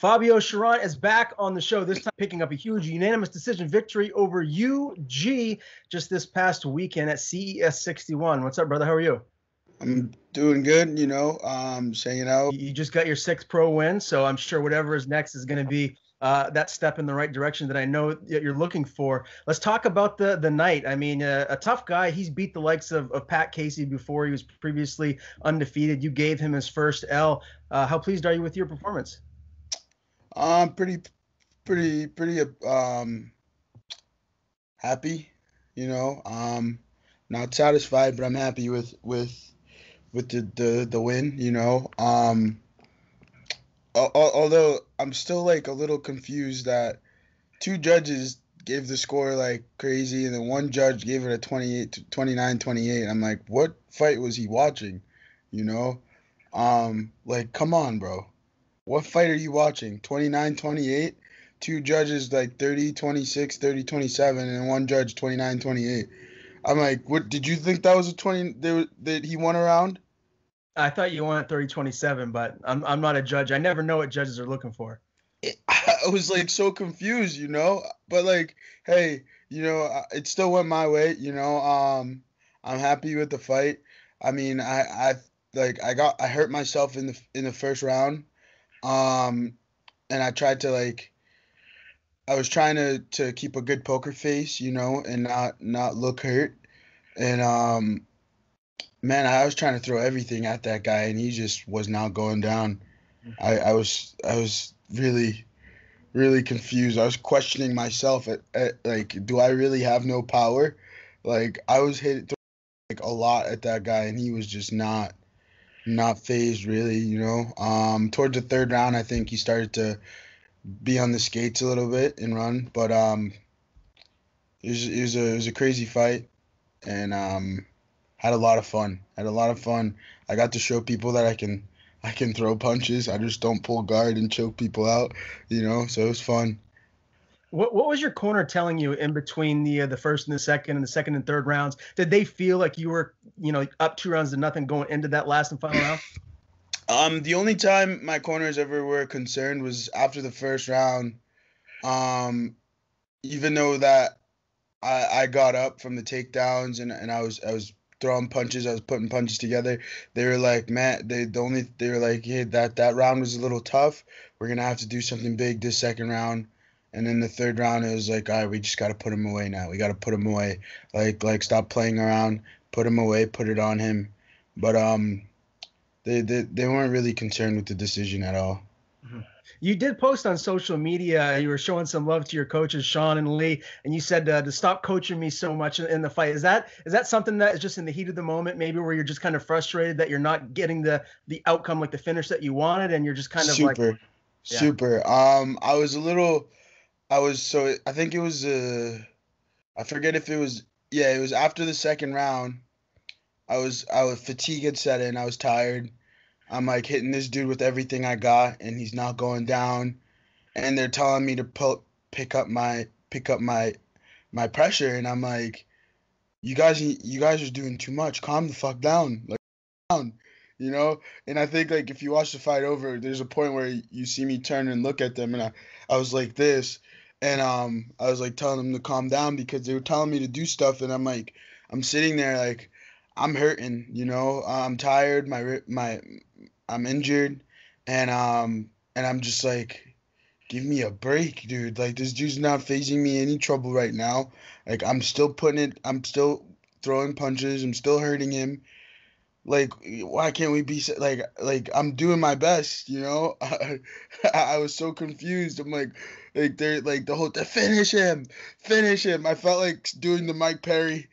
Fabio Cherant is back on the show, this time picking up a huge unanimous decision victory over UG just this past weekend at CES 61. What's up, brother? How are you? I'm doing good, just hanging out. You just got your sixth pro win, so I'm sure whatever is next is going to be that step in the right direction that I know that you're looking for. Let's talk about the night. I mean, a tough guy. He's beat the likes of Pat Casey before. He was previously undefeated. You gave him his first L. How pleased are you with your performance? Pretty happy, you know. Not satisfied, but I'm happy with the win, Although I'm still like a little confused that two judges gave the score like crazy, and then one judge gave it a 29-28. I'm like, what fight was he watching? You know, like, come on, bro. What fight are you watching? 29-28? Two judges like 30-26, 30-27, and one judge 29-28. I'm like, what? Did you think that was a 20 that he won around? I thought you won at 30-27, but I'm not a judge. I never know what judges are looking for. I was like so confused, But like, hey, it still went my way, I'm happy with the fight. I mean, I hurt myself in the first round. And I tried to I was trying to keep a good poker face, and not look hurt. And man, I was trying to throw everything at that guy, and he just was not going down. I was really, really confused. I was questioning myself at like, do I really have no power? Like, I was hit like a lot at that guy, and he was just not phased really. Towards the third round, I think he started to be on the skates a little bit and run, but it was a crazy fight, and had a lot of fun. I got to show people that I can throw punches. I just don't pull guard and choke people out, so it was fun. What was your corner telling you in between the first and the second and third rounds? Did they feel like you were, up 2-0 going into that last and final round? The only time my corners ever were concerned was after the first round. Even though that I got up from the takedowns and I was throwing punches, I was putting punches together. They were like, man, they were like, hey, that round was a little tough. We're gonna have to do something big this second round. And then the third round, it was like, all right, we just got to put him away now. We got to put him away. Like stop playing around, put him away, put it on him. But they weren't really concerned with the decision at all. Mm-hmm. You did post on social media. You were showing some love to your coaches, Sean and Lee, and you said to stop coaching me so much in the fight. Is that something that is just in the heat of the moment, maybe where you're just kind of frustrated that you're not getting the outcome, like the finish that you wanted, and you're just kind of super. I think it was I forget if it was it was after the second round. I was fatigue had set in. I was tired. I'm like hitting this dude with everything I got, and he's not going down. And they're telling me to pick up my pressure, and I'm like, you guys are doing too much. Calm the fuck down, like down, And I think like if you watch the fight over, there's a point where you see me turn and look at them, and I was like this, and I was like telling them to calm down because they were telling me to do stuff, and I'm like, I'm sitting there like, I'm hurting, I'm tired, I'm injured, and I'm just like, give me a break, dude. Like, this dude's not facing me any trouble right now. Like, I'm still throwing punches, I'm still hurting him. Like, why can't we be like I'm doing my best, I was so confused. I'm like they're like the whole finish him. I felt like doing the Mike Perry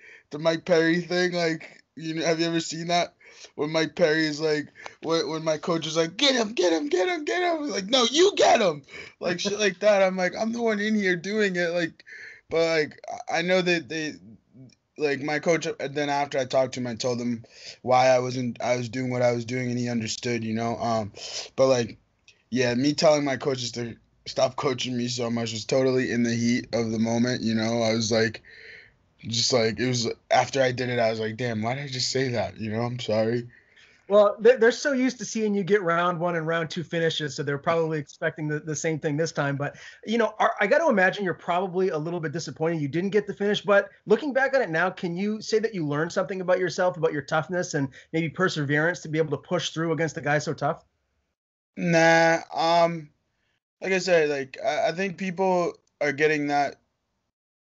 thing. Like, have you ever seen that? When Mike Perry is like, when my coach is like, get him. Like, no, you get him. Like, shit like that. I'm like, I'm the one in here doing it. Like, but like, I know that like my coach, then after I talked to him, I told him why I was doing what I was doing, and he understood, But like, yeah, me telling my coaches to stop coaching me so much was totally in the heat of the moment, I was like, just like, it was after I did it, I was like, damn, why did I just say that? I'm sorry. Well, they're so used to seeing you get round one and round two finishes, so they're probably expecting the same thing this time. But I got to imagine you're probably a little bit disappointed you didn't get the finish. But looking back on it now, can you say that you learned something about yourself, about your toughness and maybe perseverance to be able to push through against a guy so tough? Nah, like I said, like I think people are getting that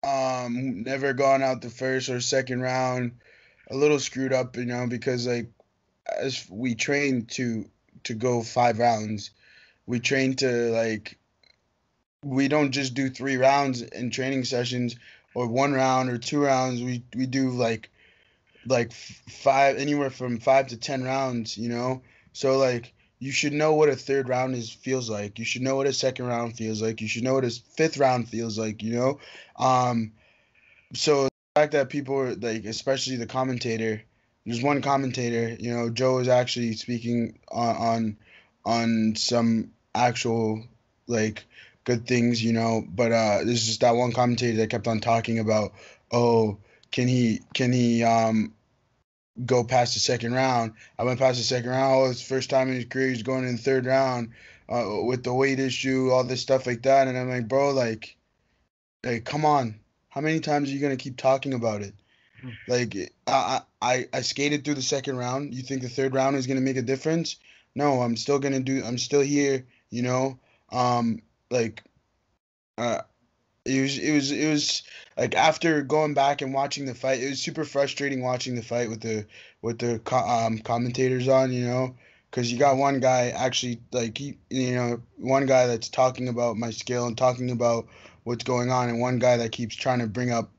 never gone out the first or second round a little screwed up, because like as we train to go 5 rounds, we train to like we don't just do 3 rounds in training sessions or 1 round or 2 rounds. We do like five, anywhere from 5 to 10 rounds, So like you should know what a third round feels like. You should know what a second round feels like. You should know what a fifth round feels like. Um, so the fact that people are like, especially the commentator, there's one commentator, Joe is actually speaking on some actual like good things, but there's just that one commentator that kept on talking about, oh, can he go past the second round? I went past the second round. Oh, it's the first time in his career he's going in the third round with the weight issue, all this stuff like that. And I'm like, bro, like, come on. How many times are you gonna keep talking about it? Like, I skated through the second round. You think the third round is gonna make a difference? No, I'm still gonna do. I'm still here. Um, like, uh, it was like after going back and watching the fight, it was super frustrating watching the fight with the commentators on, because you got one guy actually like one guy that's talking about my skill and talking about what's going on, and one guy that keeps trying to bring up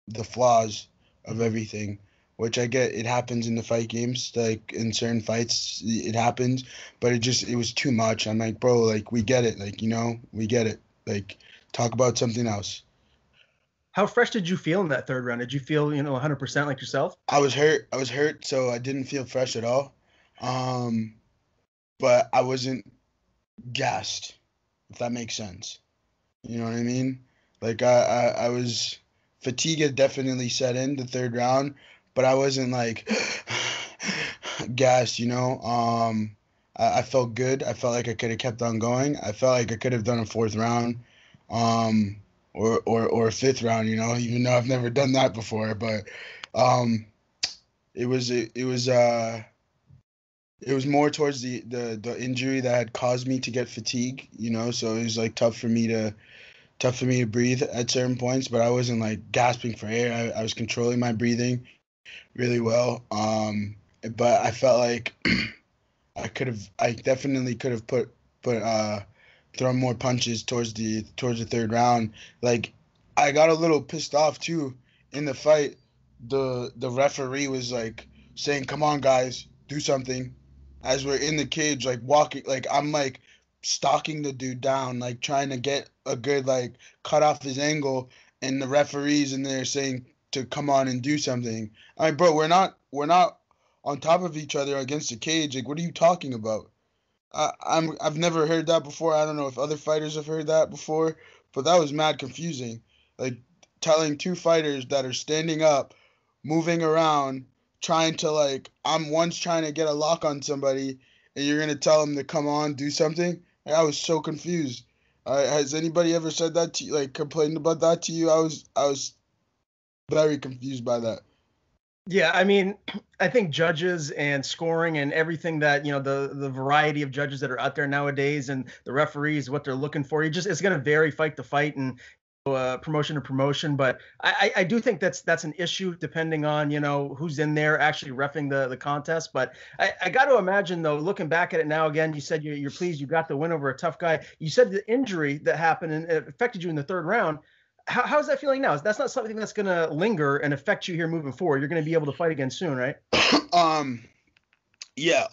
the flaws of everything, which I get. It happens in the fight games, like in certain fights, it happens, but it was too much. I'm like, bro, like we get it, like we get it, like talk about something else. How fresh did you feel in that third round? Did you feel 100% like yourself? I was hurt, so I didn't feel fresh at all. Um, but I wasn't gassed, if that makes sense. You know what I mean? Like I was fatigue had definitely set in the third round, but I wasn't like gassed. I felt good. I felt like I could have kept on going. I felt like I could have done a fourth round, um, or a fifth round. Even though I've never done that before, but um, it was more towards the injury that had caused me to get fatigue. So it was like tough for me to breathe at certain points, but I wasn't like gasping for air. I was controlling my breathing really well. But I felt like I definitely could have thrown more punches towards the third round. Like I got a little pissed off too in the fight. The referee was like saying, "Come on, guys, do something." As we're in the cage, like walking, like I'm like stalking the dude down, like trying to get a good like cut off his angle, and the referees in there saying to come on and do something. I mean, bro, we're not on top of each other against the cage. Like, what are you talking about? I've never heard that before. I don't know if other fighters have heard that before, but that was mad confusing. Like telling two fighters that are standing up, moving around, trying to like I'm once trying to get a lock on somebody, and you're gonna tell them to come on, do something. Like, I was so confused. Has anybody ever said that to you? Like complained about that to you? I was very confused by that. Yeah, I mean, I think judges and scoring and everything that, the variety of judges that are out there nowadays and the referees, what they're looking for, it's going to vary fight to fight and promotion to promotion. But I do think that's an issue depending on, who's in there actually reffing the contest. But I got to imagine, though, looking back at it now again, you said you're pleased you got the win over a tough guy. You said the injury that happened and it affected you in the third round. How's that feeling now? That's not something that's going to linger and affect you here moving forward. You're going to be able to fight again soon, right? um, yeah.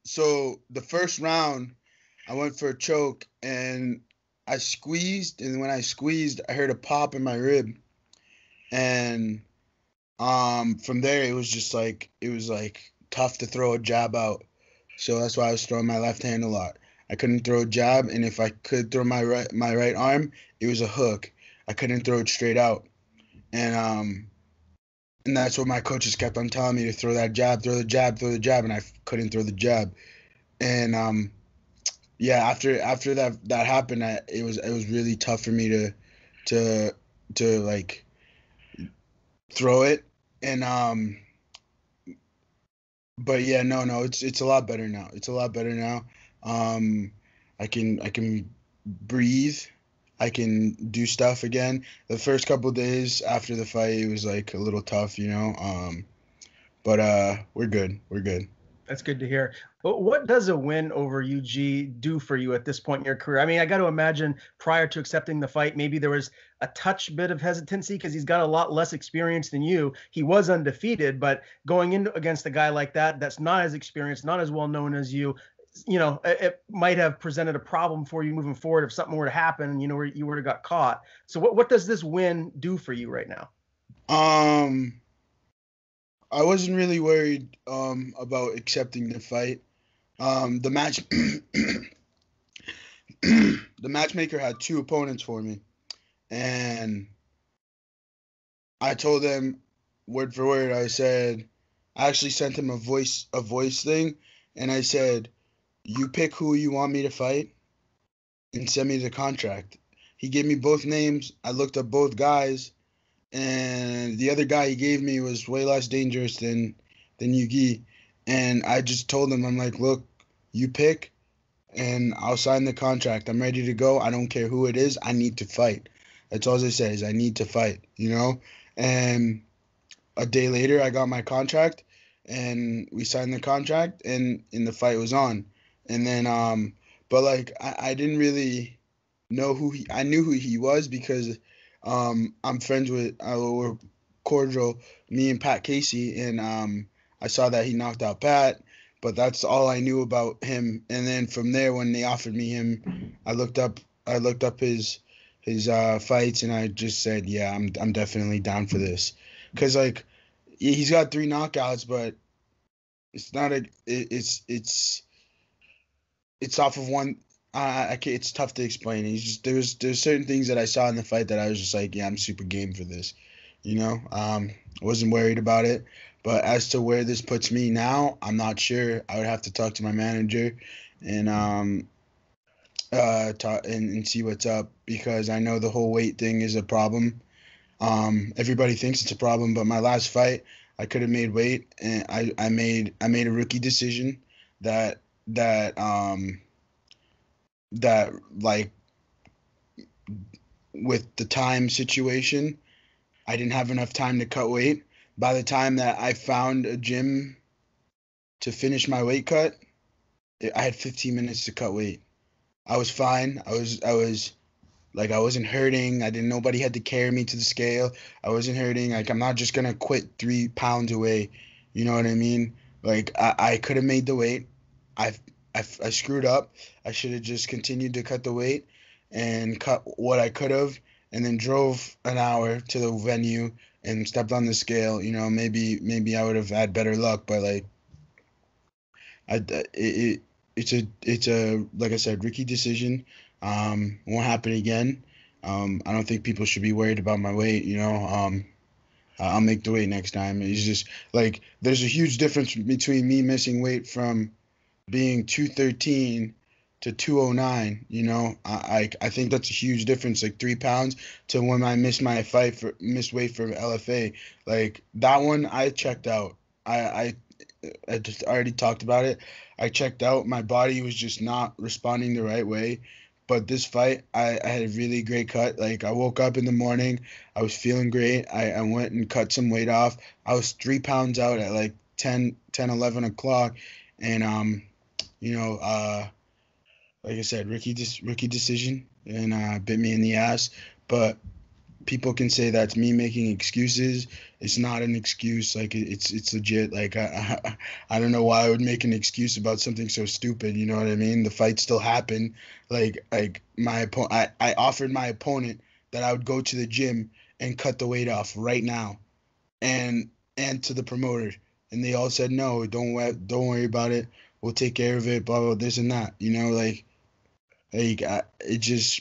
So the first round, I went for a choke and I squeezed, and when I squeezed, I heard a pop in my rib, and from there it was just like it was like tough to throw a jab out. So that's why I was throwing my left hand a lot. I couldn't throw a jab, and if I could throw my right arm, it was a hook. I couldn't throw it straight out, and And that's what my coaches kept on telling me, to throw that jab, throw the jab, throw the jab, and I couldn't throw the jab. And yeah, after that happened, it was really tough for me to like throw it. And but yeah, no, it's a lot better now. It's a lot better now. Um, I can breathe. I can do stuff again. The first couple days after the fight, it was like a little tough, you know. But we're good. We're good. That's good to hear. But what does a win over UG do for you at this point in your career? I mean, I got to imagine prior to accepting the fight, maybe there was a touch bit of hesitancy because he's got a lot less experience than you. He was undefeated, but going in against a guy like that, that's not as experienced, not as well known as you, it might have presented a problem for you moving forward if something were to happen, where you were to got caught. So what does this win do for you right now? Um, I wasn't really worried about accepting the fight. The match the matchmaker had two opponents for me, and I told them word for word. I said, I actually sent him a voice thing, and I said, "You pick who you want me to fight, and send me the contract." He gave me both names. I looked up both guys, and the other guy he gave me was way less dangerous than Yugi. And I just told him, I'm like, look, you pick, and I'll sign the contract. I'm ready to go. I don't care who it is. I need to fight. That's all I say is I need to fight, you know? And a day later, I got my contract, and we signed the contract, and the fight was on. And then, but like, I didn't really know I knew who he was because I'm friends with, we're cordial, me and Pat Casey, and I saw that he knocked out Pat, but that's all I knew about him. And then from there, when they offered me him, I looked up his fights, and I just said, yeah, I'm definitely down for this, because like he's got three knockouts, but it's not a it's off of one. It's tough to explain. He's just there's certain things that I saw in the fight that I was just like, yeah, I'm super game for this, you know. I wasn't worried about it, but as to where this puts me now, I'm not sure. I would have to talk to my manager and talk and see what's up, because I know the whole weight thing is a problem. Everybody thinks it's a problem, but my last fight, I could have made weight, and I made a rookie decision that that um that like with the time situation, I didn't have enough time to cut weight. By the time that I found a gym to finish my weight cut, I had 15 minutes to cut weight. I was fine. I was like, I wasn't hurting. I didn't Nobody had to carry me to the scale. I wasn't hurting. Like, I'm not just gonna quit 3 pounds away. You know what I mean? Like, I could have made the weight. I, I screwed up. I should have just continued to cut the weight and cut what I could have, and then drove an hour to the venue and stepped on the scale. You know, maybe I would have had better luck, but like, it's a like I said, Ricky decision. Won't happen again. I don't think people should be worried about my weight. You know, I'll make the weight next time. It's just like there's a huge difference between me missing weight from being 213 to 209. You know, I think that's a huge difference, like 3 pounds, to when I missed weight for LFA. Like that one, I checked out. I just already talked about it. I checked out. My body was just not responding the right way. But this fight, I had a really great cut. Like, I woke up in the morning, I was feeling great. I went and cut some weight off. I was 3 pounds out at like 11 o'clock. And, you know, like I said, rookie decision, and bit me in the ass. But people can say that's me making excuses. It's not an excuse. Like, it's legit. Like, I don't know why I would make an excuse about something so stupid. You know what I mean? The fight still happened. Like I offered my opponent that I would go to the gym and cut the weight off right now, and to the promoter, and they all said no. Don't worry about it. We'll take care of it. Blah blah, this and that. You know, like it just,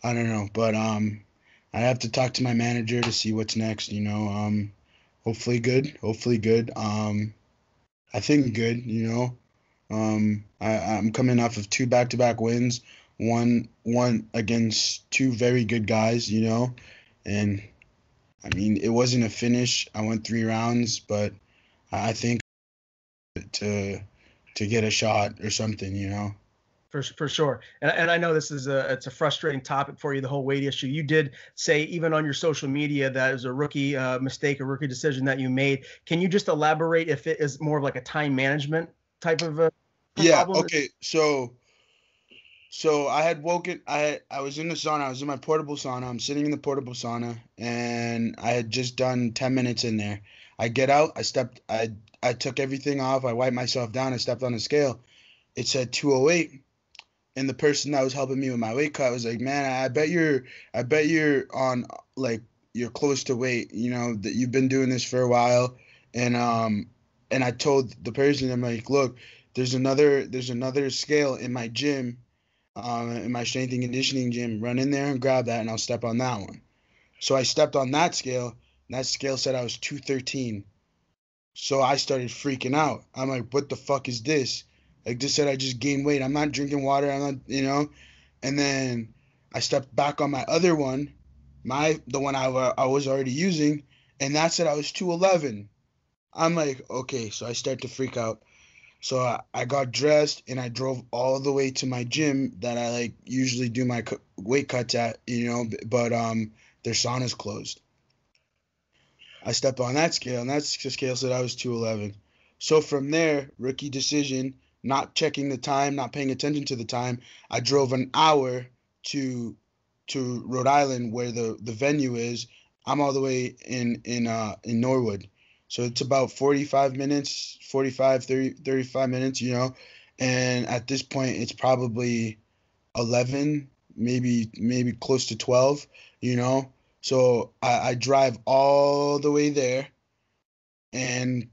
I don't know, but I have to talk to my manager to see what's next. You know, Hopefully good. Hopefully good. I think good. I'm coming off of two back-to-back wins, one against two very good guys. And I mean it wasn't a finish. I went 3 rounds, but I think to get a shot or something. For sure. And I know this is it's a frustrating topic for you, the whole weight issue. You did say even on your social media that it was a rookie mistake, a rookie decision that you made. Can you just elaborate if it is more of like a time management type of a Yeah. problem? Okay. So I had woken. I was in the sauna. I was in my portable sauna. I'm sitting in the portable sauna, and I had just done 10 minutes in there. I get out. I took everything off. I wiped myself down. I stepped on the scale. It said 208, and the person that was helping me with my weight cut was like, "Man, I bet you're on like you're close to weight. That you've been doing this for a while." And I told the person, I'm like, "Look, there's another scale in my gym, in my strength and conditioning gym. Run in there and grab that, and I'll step on that one." So I stepped on that scale, and that scale said I was 213. So I started freaking out. I'm like, what the fuck is this? Like, this said I just gained weight. I'm not drinking water. I'm not. And then I stepped back on my other one, the one I was already using, and that said I was 211. I'm like, okay. So I start to freak out. So I got dressed and I drove all the way to my gym that I like usually do my weight cuts at. But their sauna's closed. I stepped on that scale, and that scale said I was 211. So from there, rookie decision, not checking the time, not paying attention to the time, I drove an hour to Rhode Island where the venue is. I'm all the way in Norwood. So it's about 45 minutes, 45, 30, 35 minutes. And at this point it's probably 11, maybe close to 12. So I drive all the way there, and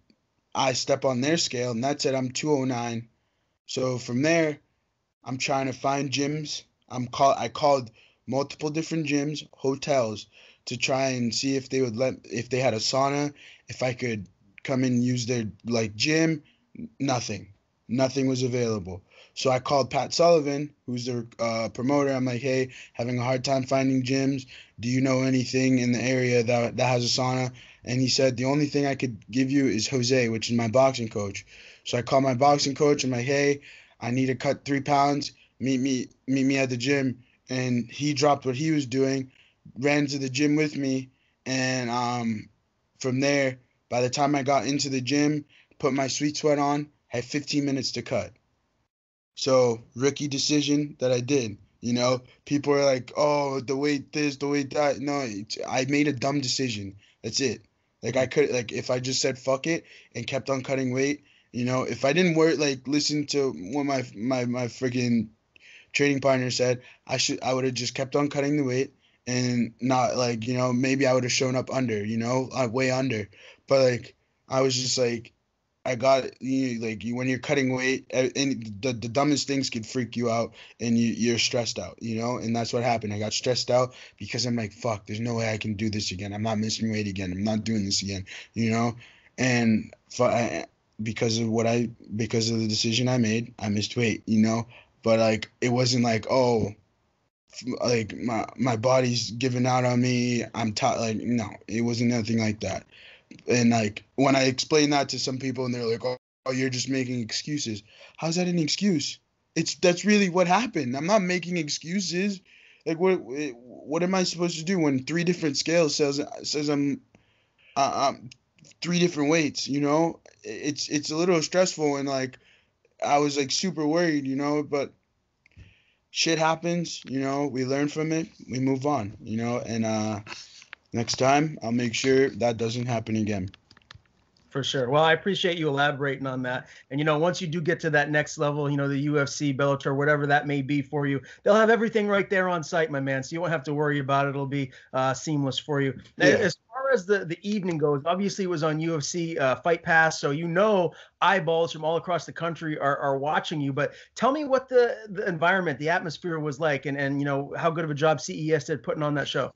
I step on their scale, and that said I'm 209. So from there, I'm trying to find gyms. I called multiple different gyms, hotels, to try and see if if they had a sauna, if I could come and use their like gym. Nothing. Nothing was available. So I called Pat Sullivan, who's their promoter. I'm like, hey, having a hard time finding gyms. Do you know anything in the area that has a sauna? And he said, the only thing I could give you is Jose, which is my boxing coach. So I called my boxing coach. I'm like, hey, I need to cut 3 pounds. Meet me at the gym. And he dropped what he was doing, ran to the gym with me, and from there, by the time I got into the gym, put my sweet sweat on, had 15 minutes to cut. So rookie decision that I did. People are like, "Oh, the weight this, the weight that." No, I made a dumb decision. That's it. Like I could, like if I just said fuck it and kept on cutting weight. If I didn't listen to what my freaking trading partner said, I would have just kept on cutting the weight and not maybe I would have shown up under, way under. But I was just like I got when you're cutting weight, and the dumbest things could freak you out, and you're stressed out, and that's what happened. I got stressed out because I'm like, fuck, there's no way I can do this again. I'm not missing weight again. I'm not doing this again, and because of the decision I made, I missed weight, but it wasn't like, oh, like my body's giving out on me. I'm tired. No, it wasn't nothing like that. And when I explain that to some people and they're like, oh, you're just making excuses. How's that an excuse? That's really what happened. I'm not making excuses. What am I supposed to do when 3 different scales says I'm 3 different weights, It's a little stressful, and I was super worried, but shit happens, we learn from it, we move on, and next time I'll make sure that doesn't happen again. For sure. Well, I appreciate you elaborating on that. And, once you do get to that next level, the UFC, Bellator, whatever that may be for you, they'll have everything right there on site, my man. So you won't have to worry about it. It'll be seamless for you. Yeah. As far as the evening goes, obviously it was on UFC Fight Pass. So, eyeballs from all across the country are watching you. But tell me what the environment, the atmosphere was like, and how good of a job CES did putting on that show.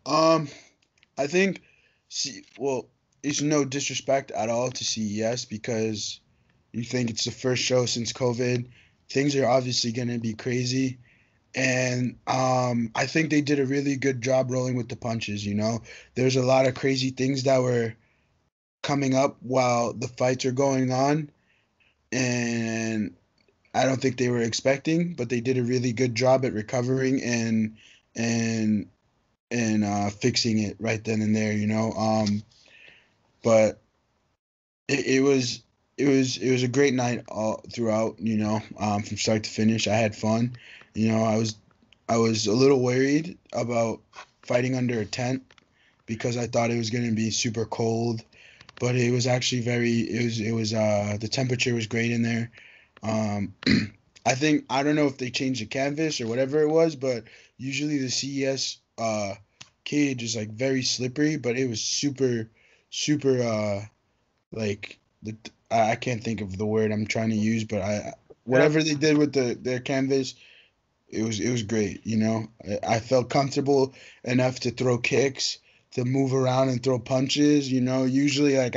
I think, well, it's no disrespect at all to CES because you think it's the first show since COVID. Things are obviously going to be crazy. And I think they did a really good job rolling with the punches, you know. There's a lot of crazy things that were coming up while the fights are going on. And I don't think they were expecting, but they did a really good job at recovering and fixing it right then and there, you know. But it was a great night all throughout, you know, from start to finish. I had fun, you know. I was a little worried about fighting under a tent because I thought it was going to be super cold, but it was actually it was the temperature was great in there. Um, I don't know if they changed the canvas or whatever it was, but usually the CES cage is like very slippery, but it was super like I can't think of the word I'm trying to use, but whatever they did with their canvas, it was great. You know, I felt comfortable enough to throw kicks, to move around and throw punches. You know, usually like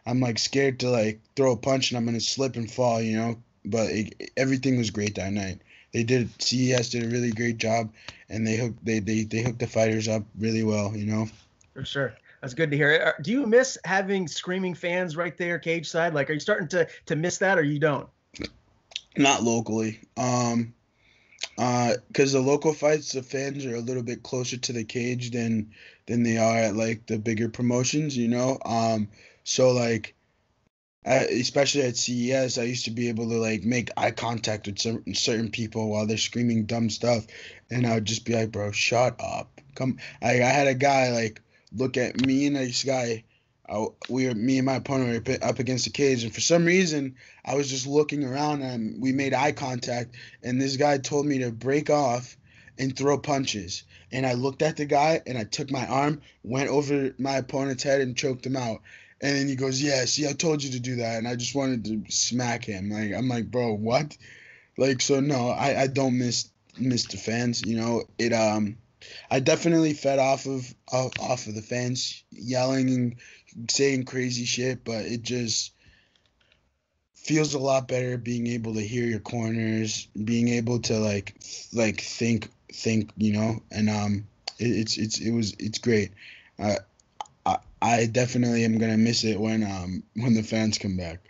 I'm like scared to like throw a punch and I'm gonna slip and fall. You know, but everything was great that night. CES did a really great job, and they hooked the fighters up really well. You know. For sure. That's good to hear. Do you miss having screaming fans right there, cage side? Like, are you starting to miss that, or you don't? Not locally. Because the local fights, the fans are a little bit closer to the cage than they are at like the bigger promotions, you know. So like, especially at CES, I used to be able to like make eye contact with certain people while they're screaming dumb stuff, and I would just be like, "Bro, shut up." Come, I had a guy like look at me and this guy. Me and my opponent were up against the cage, and for some reason, I was just looking around and we made eye contact, and this guy told me to break off and throw punches. And I looked at the guy and I took my arm, went over my opponent's head and choked him out. And then he goes, "Yeah, see, I told you to do that." And I just wanted to smack him. Like I'm like, "Bro, what?" Like so no, I don't miss the fans, you know. I definitely fed off of the fans yelling and saying crazy shit, but it just feels a lot better being able to hear your corners, being able to like think, you know, and it's great. Uh, I definitely am gonna miss it when the fans come back.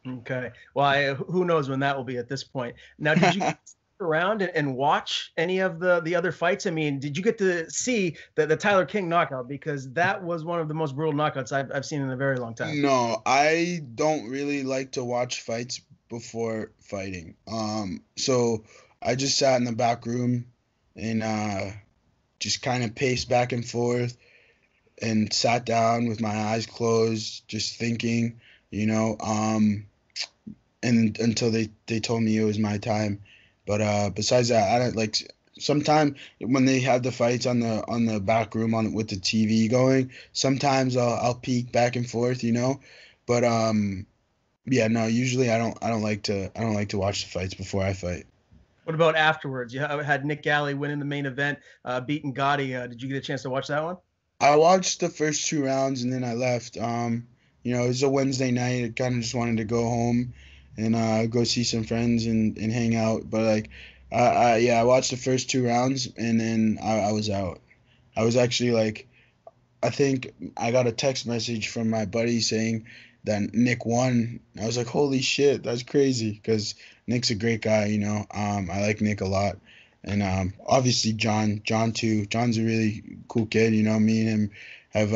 Okay. Well, who knows when that will be at this point. Now, did you stick around and watch any of the other fights? I mean, did you get to see the Tyler King knockout? Because that was one of the most brutal knockouts I've seen in a very long time. No, I don't really like to watch fights before fighting. So I just sat in the back room and just kind of paced back and forth and sat down with my eyes closed, just thinking, you know, and until they told me it was my time. But besides that, I don't like. Sometime when they have the fights on the back room on with the TV going, sometimes I'll peek back and forth, you know. But yeah, no. Usually I don't like to watch the fights before I fight. What about afterwards? You had Nick Galley winning the main event, beating Gotti. Did you get a chance to watch that one? I watched the first two rounds and then I left. You know, it was a Wednesday night. I kind of just wanted to go home and go see some friends and hang out. But like, yeah, I watched the first two rounds and then I was out. I was actually like, I think I got a text message from my buddy saying that Nick won. I was like, holy shit, that's crazy because Nick's a great guy. You know, I like Nick a lot. And obviously John too. John's a really cool kid. You know, me and him have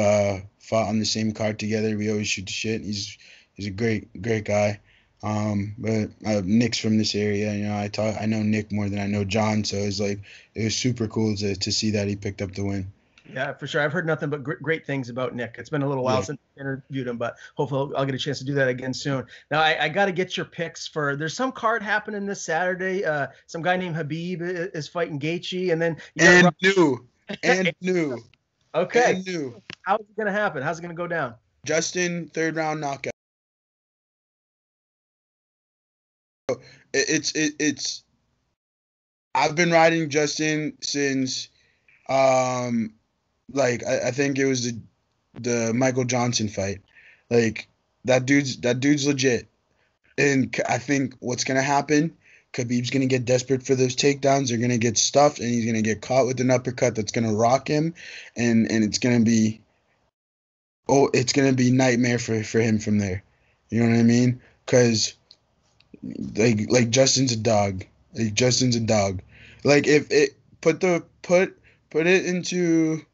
fought on the same card together. We always shoot the shit. He's a great guy. But Nick's from this area. You know, I know Nick more than I know John, so it's like it was super cool to see that he picked up the win. Yeah, for sure. I've heard nothing but great things about Nick. It's been a little while Yeah. since I interviewed him, but hopefully I'll get a chance to do that again soon. Now, I got to get your picks for. There's some card happening this Saturday. Some guy named Habib is fighting Gaethje, and then you got And new. And new. okay. And new. How's it gonna happen? How's it gonna go down? Justin, third round knockout. It's I've been riding Justin since like I think it was the Michael Johnson fight. Like that dude's legit. And I think what's gonna happen, Khabib's gonna get desperate for those takedowns. They're gonna get stuffed, and he's gonna get caught with an uppercut that's gonna rock him, and it's gonna be nightmare for him from there. You know what I mean? Because like Justin's a dog. Like Justin's a dog. Like if it put it into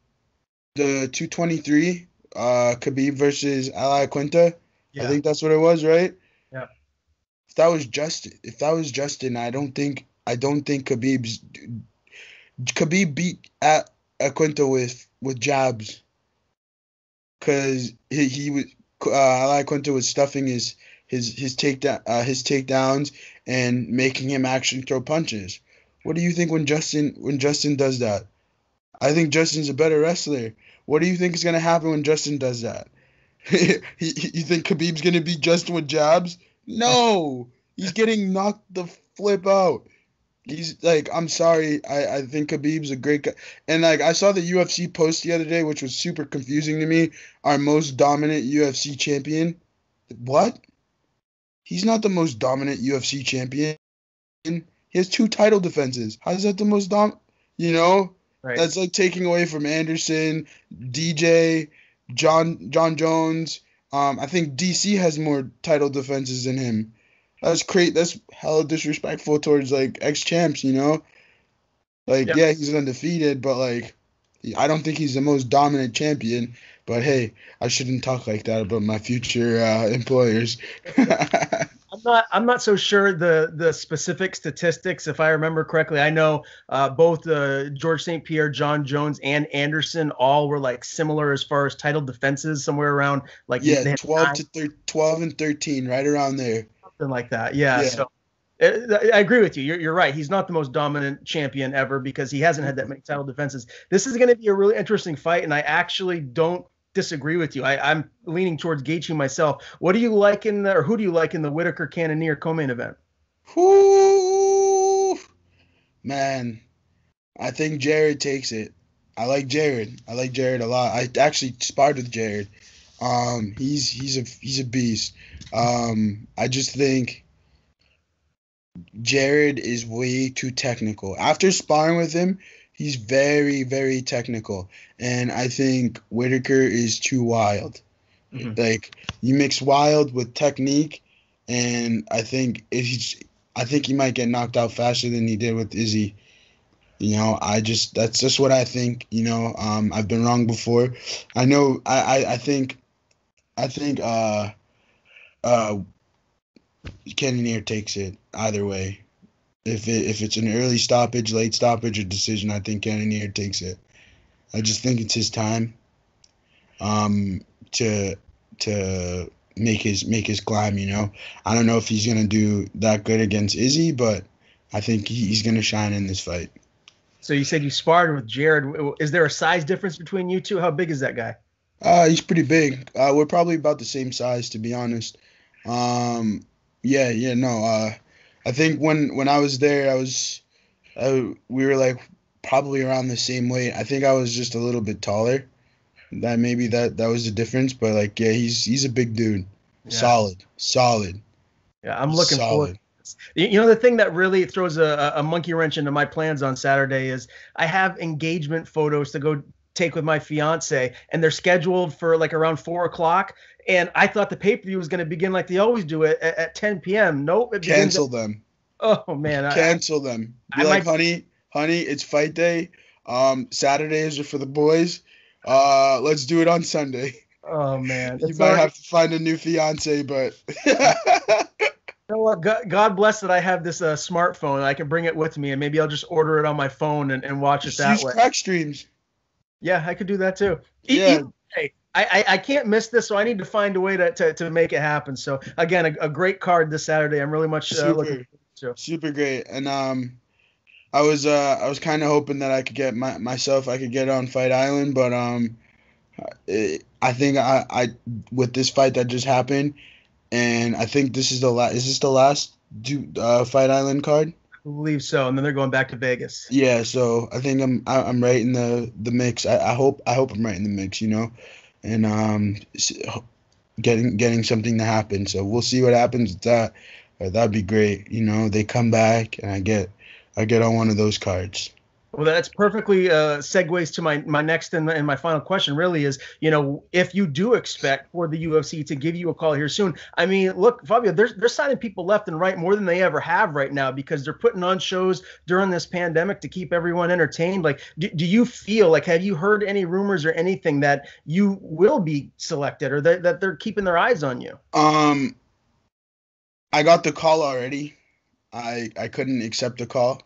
the 223, Khabib versus Ali Quinta. I Yeah. think that's what it was, right? Yeah. If that was Justin, I don't think Khabib beat at Quinta with jabs, because he was Ali Quinta was stuffing his takedowns and making him actually throw punches. What do you think when Justin does that? I think Justin's a better wrestler. What do you think is gonna happen when Justin does that? You think Khabib's gonna beat Justin with jabs? No, he's getting knocked the flip out. He's like, I'm sorry, I think Khabib's a great guy. And like I saw the UFC post the other day, which was super confusing to me. Our most dominant UFC champion. What? He's not the most dominant UFC champion. He has two title defenses. How's that the most You know, Right. that's like taking away from Anderson, DJ, John Jones. I think DC has more title defenses than him. That's great. That's hella disrespectful towards like ex champs. Like, Yep. yeah, he's undefeated, but like, I don't think he's the most dominant champion. But hey, I shouldn't talk like that about my future employers. I'm not so sure the specific statistics. If I remember correctly, I know both George St. Pierre, John Jones, and Anderson all were like similar as far as title defenses, somewhere around like Yeah, they had 12 and 13, right around there. something like that. Yeah. Yeah. So I agree with you. You're right. He's not the most dominant champion ever because he hasn't had that many title defenses. This is going to be a really interesting fight, and I actually don't disagree with you. I'm leaning towards Gaethje myself. What do you like or who do you like in the Whitaker Cannonier co-main event? Whoo, man, I think Jared takes it. I like Jared. I like Jared a lot. I actually sparred with Jared. He's a beast. I just think Jared is way too technical. After sparring with him, he's very, very technical. And I think Whitaker is too wild. Mm-hmm. Like, you mix wild with technique, and I think he might get knocked out faster than he did with Izzy. That's just what I think. I've been wrong before. I know. I think Cannonier takes it either way. If it's an early stoppage, late stoppage, or decision, I think Cannonier takes it. I just think it's his time to make his climb. I don't know if he's gonna do that good against Izzy, but I think he's gonna shine in this fight. So you said you sparred with Jared. Is there a size difference between you two? How big is that guy? He's pretty big. We're probably about the same size, to be honest. Yeah, no. I think when I was there, we were like probably around the same weight. I think I was just a little bit taller. That was the difference. But like, yeah, he's a big dude. Yeah. Solid. Yeah, I'm looking forward. Solid. The thing that really throws a monkey wrench into my plans on Saturday is I have engagement photos to go take with my fiance, and they're scheduled for like around 4 o'clock. And I thought the pay-per-view was going to begin like they always do at 10 p.m. Nope, it begins Cancel them. Oh man, Cancel them. Be like, honey, it's fight day. Saturdays are for the boys. Let's do it on Sunday. Oh man, You might have to find a new fiance, but you know what? God bless that I have this smartphone. I can bring it with me, and maybe I'll just order it on my phone and watch it that use way. crack streams. Yeah, I could do that too. Yeah. I can't miss this, so I need to find a way to make it happen. So again, a great card this Saturday. I'm really much looking forward to. Super great. And I was kind of hoping that I could get I could get on Fight Island, but I think I with this fight that just happened, and I think this is the last. Is this the last Fight Island card? I believe so, and then they're going back to Vegas. Yeah, so I think I'm right in the mix. I hope I'm right in the mix, and getting something to happen. So we'll see what happens with that. That'd be great. They come back and I get on one of those cards. Well, that's perfectly segues to my next and my final question. Really, is if you do expect for the UFC to give you a call here soon. I mean, look, Fabio, they're signing people left and right more than they ever have right now because they're putting on shows during this pandemic to keep everyone entertained. Like, do you feel like, have you heard any rumors or anything that you will be selected or that they're keeping their eyes on you? I got the call already. I couldn't accept the call.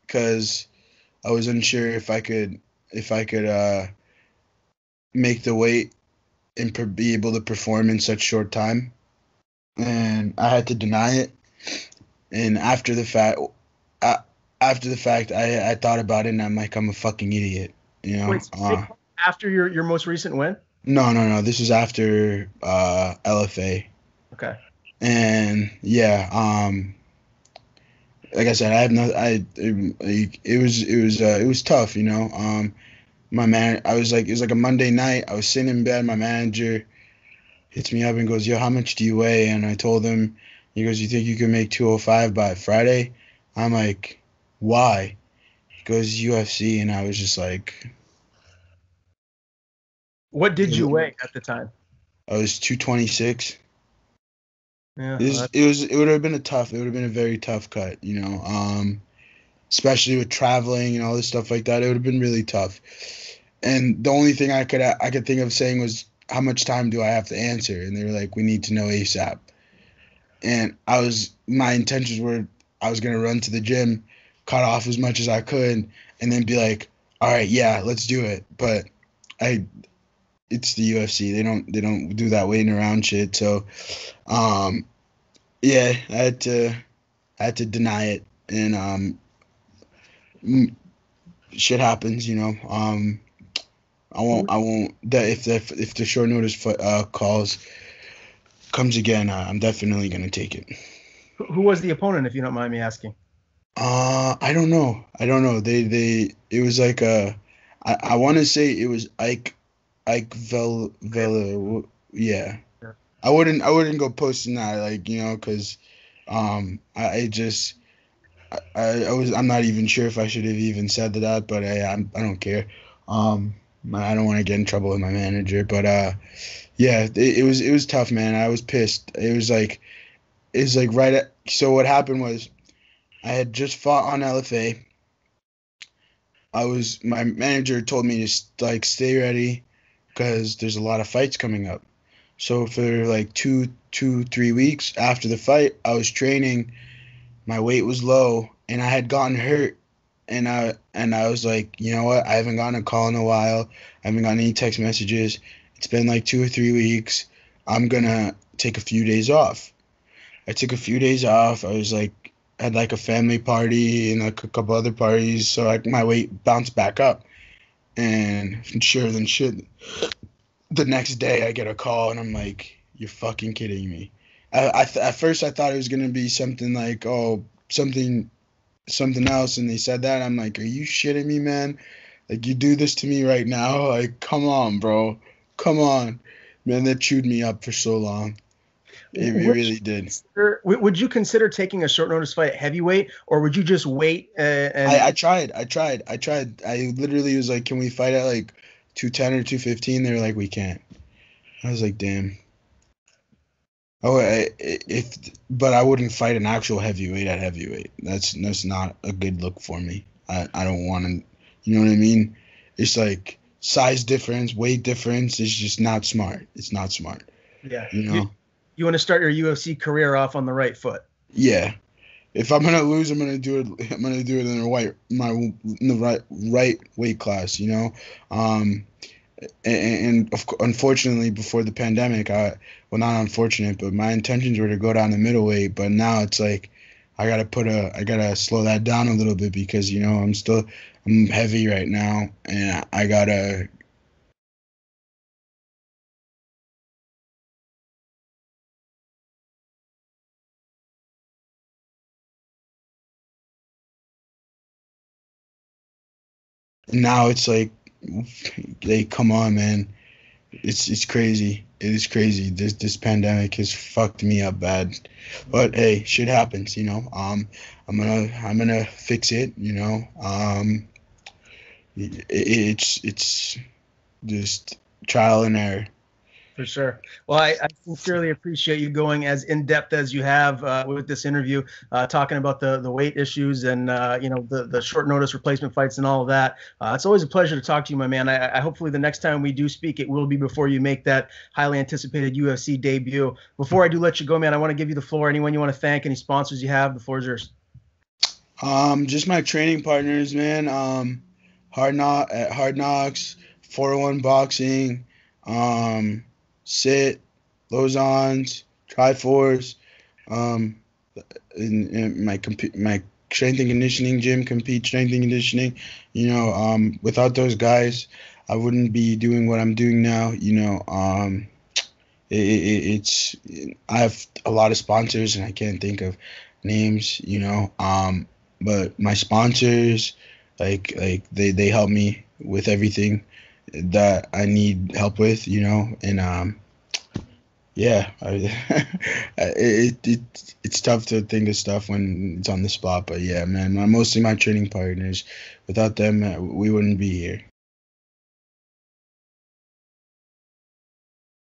Because I was unsure if I could make the weight and be able to perform in such short time, and I had to deny it. And uh, after the fact, I thought about it, and I'm like, I'm a fucking idiot, you know. Wait, after your most recent win? No, no, no. This was after LFA, Okay. and yeah, like I said, I have no, I it was tough, my man, it was like a Monday night. I was sitting in bed. My manager hits me up and goes, "Yo, how much do you weigh?" And I told him. He goes, "You think you can make 205 by Friday?" I'm like, "Why?" He goes, "UFC," and I was just like, What did you weigh at the time? I was 226. Yeah. It would have been it would have been a very tough cut, especially with traveling and all this stuff like that. It would have been really tough. And the only thing I could think of saying was, how much time do I have to answer? And they were like, we need to know ASAP. And my intentions were, I was gonna run to the gym, cut off as much as I could, and then be like, all right, yeah, let's do it. But it's the UFC. They don't do that waiting around shit. So, yeah, I had to deny it, and shit happens. I won't. That if the short notice calls comes again, I'm definitely gonna take it. Who was the opponent, if you don't mind me asking? I don't know. I don't know. It was like I want to say it was Ike Vela. Yeah. Yeah. I wouldn't go posting that, like, because I just I'm not even sure if I should have even said that, but I don't care. I don't want to get in trouble with my manager, but yeah, it was tough, man. I was pissed. It was like right at, so what happened was, I had just fought on LFA. My manager told me to like stay ready because there's a lot of fights coming up. So for like 3 weeks after the fight, I was training. My weight was low, and I had gotten hurt. And I was like, you know what? I haven't gotten a call in a while. I haven't gotten any text messages. It's been like 2 or 3 weeks. I'm gonna take a few days off. I took a few days off. I was like, had like a family party and like a couple other parties, so like my weight bounced back up. And sure than shit, the next day I get a call and I'm like, you're fucking kidding me. At first I thought it was gonna be something like, oh, something else, and they said that. I'm like, are you shitting me, man? Like, you do this to me right now? Like, come on, bro, come on, man. That chewed me up for so long. It really did. Would you consider taking a short notice fight at heavyweight, or would you just wait and I tried. I literally was like, can we fight at like 210 or 215? They were like, we can't. I was like, damn. Oh, but I wouldn't fight an actual heavyweight at heavyweight. That's not a good look for me. I don't want to. You know what I mean? It's like size difference, weight difference. It's just not smart. It's not smart. yeah, You know? you want to start your UFC career off on the right foot? Yeah. If I'm gonna lose, I'm gonna do it. I'm gonna do it in the right weight class. And unfortunately, before the pandemic, well, not unfortunate, but my intentions were to go down the middleweight. But now it's like I gotta slow that down a little bit because I'm heavy right now, and I gotta. Now it's like, they come on, man. It's crazy. It is crazy. This pandemic has fucked me up bad, but hey, shit happens. I'm gonna fix it. It's just trial and error. For sure. Well, I sincerely appreciate you going as in depth as you have with this interview, talking about the weight issues and the short notice replacement fights and all of that. It's always a pleasure to talk to you, my man. I hopefully the next time we do speak, it will be before you make that highly anticipated UFC debut. Before I do let you go, man, I want to give you the floor. Anyone you want to thank, any sponsors you have, the floor is yours. Just my training partners, man. Hard Knocks, 401 Boxing, Sit, Lozons, Triforce, um, in my strength and conditioning gym, Compete Strength and Conditioning. Without those guys, I wouldn't be doing what I'm doing now. It's I have a lot of sponsors and I can't think of names. But my sponsors, they help me with everything that I need help with, and yeah, it's tough to think of stuff when it's on the spot, but yeah, man, mostly my training partners. Without them, we wouldn't be here.